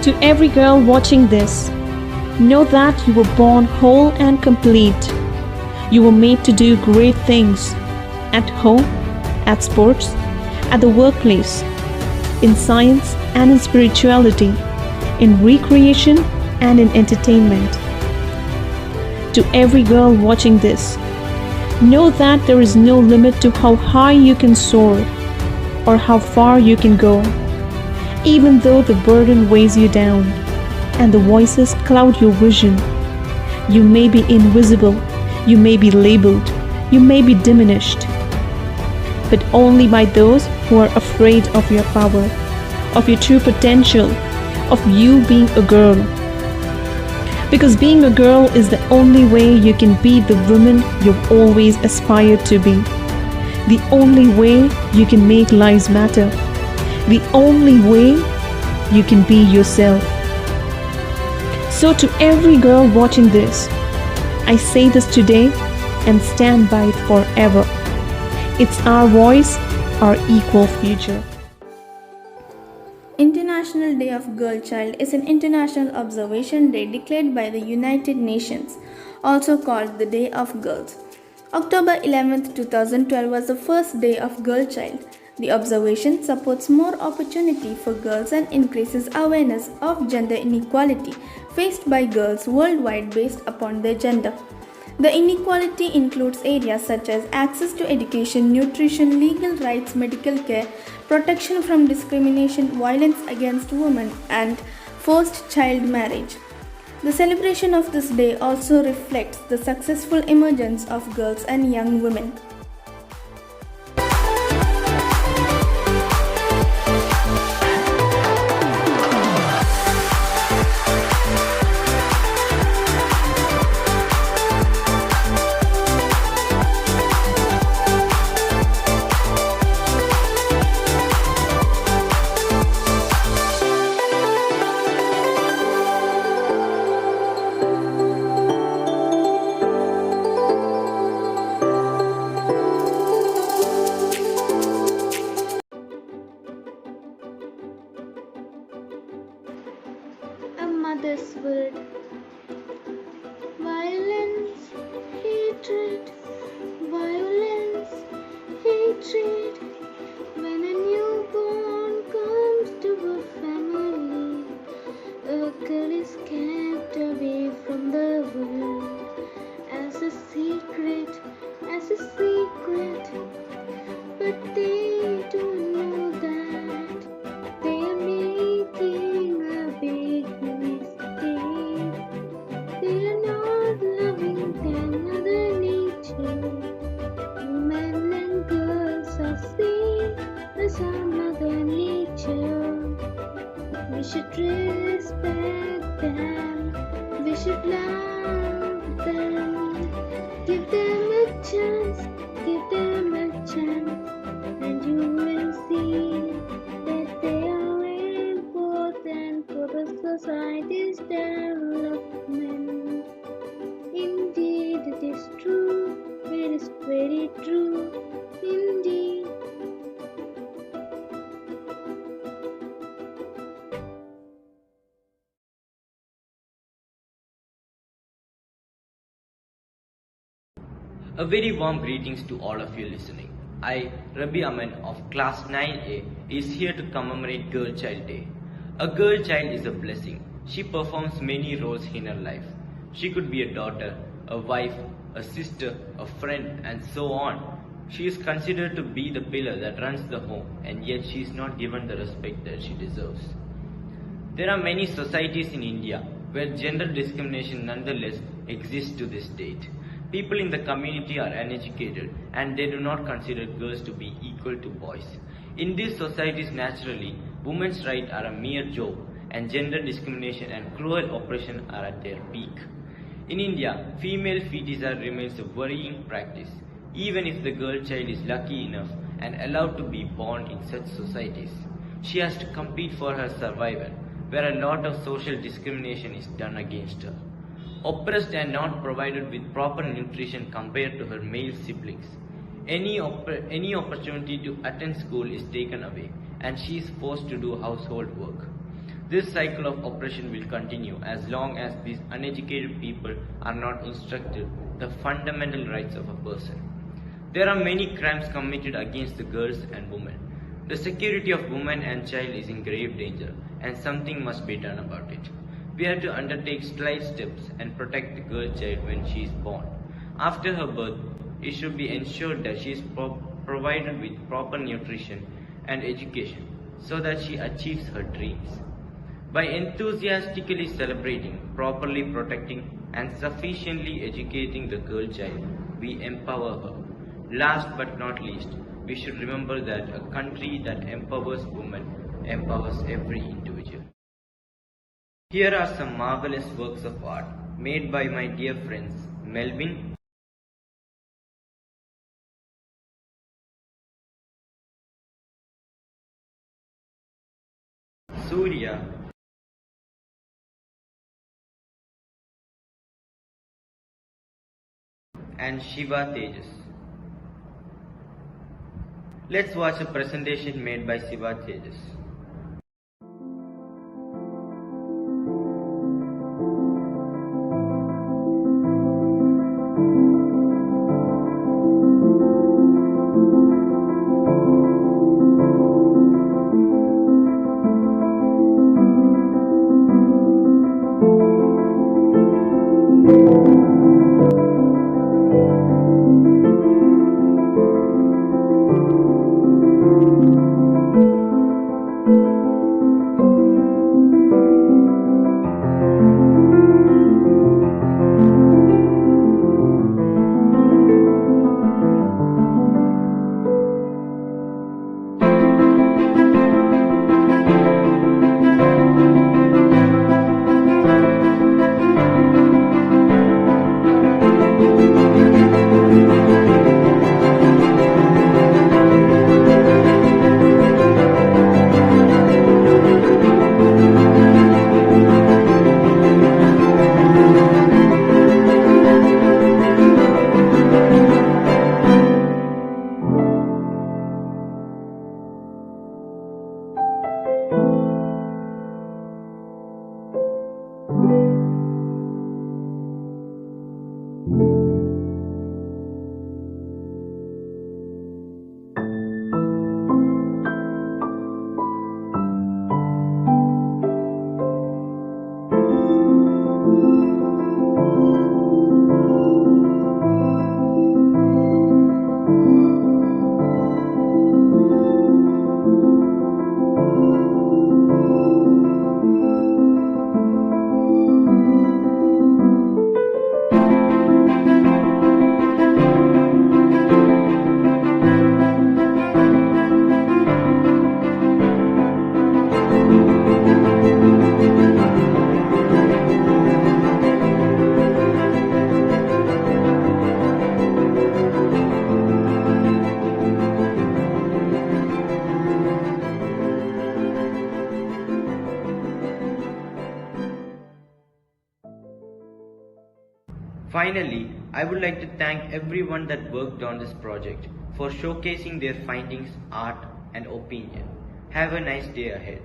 To every girl watching this, know that you were born whole and complete. You were made to do great things at home, at sports, at the workplace, in science and in spirituality, in recreation and in entertainment. To every girl watching this, know that there is no limit to how high you can soar or how far you can go. Even though the burden weighs you down and the voices cloud your vision, you may be invisible, you may be labeled, you may be diminished, but only by those who are afraid of your power, of your true potential, of you being a girl. Because being a girl is the only way you can be the woman you've always aspired to be. The only way you can make lives matter. The only way you can be yourself. So to every girl watching this, I say this today and stand by it forever. It's our voice, our equal future. International Day of Girl Child is an international observation day declared by the United Nations, also called the Day of Girls. October 11, 2012 was the first day of Girl Child. The observation supports more opportunity for girls and increases awareness of gender inequality faced by girls worldwide based upon their gender. The inequality includes areas such as access to education, nutrition, legal rights, medical care, protection from discrimination, violence against women, and forced child marriage. The celebration of this day also reflects the successful emergence of girls and young women. A mother's word. Violence, hatred, violence, hatred. When a newborn comes to a family, a girl is kept away from the world as a secret, as a secret. But they don't know that they are making a big mistake. They are not loving their mother nature. Women and girls are seen as our mother nature. We should respect them. We should love them. Give them a chance. Give them a chance. And you will see that they are important for the society's development. Indeed, it is true. It is very true. Indeed. A very warm greetings to all of you listening. I, Rabi Aman of class 9A, is here to commemorate Girl Child Day. A girl child is a blessing. She performs many roles in her life. She could be a daughter, a wife, a sister, a friend, and so on. She is considered to be the pillar that runs the home, and yet she is not given the respect that she deserves. There are many societies in India where gender discrimination nonetheless exists to this date. People in the community are uneducated and they do not consider girls to be equal to boys. In these societies, naturally, women's rights are a mere joke and gender discrimination and cruel oppression are at their peak. In India, female feticide remains a worrying practice, even if the girl child is lucky enough and allowed to be born in such societies. She has to compete for her survival, where a lot of social discrimination is done against her. Oppressed and not provided with proper nutrition compared to her male siblings. Any opportunity to attend school is taken away and she is forced to do household work. This cycle of oppression will continue as long as these uneducated people are not instructed the fundamental rights of a person. There are many crimes committed against the girls and women. The security of woman and child is in grave danger, and something must be done about it. We have to undertake slight steps and protect the girl child when she is born. After her birth, it should be ensured that she is provided with proper nutrition and education so that she achieves her dreams. By enthusiastically celebrating, properly protecting, and sufficiently educating the girl child, we empower her. Last but not least, we should remember that a country that empowers women empowers every individual. Here are some marvelous works of art made by my dear friends Melvin, Surya, and Shiva Tejas. Let's watch a presentation made by Shiva Tejas. Finally, I would like to thank everyone that worked on this project for showcasing their findings, art, and opinion. Have a nice day ahead.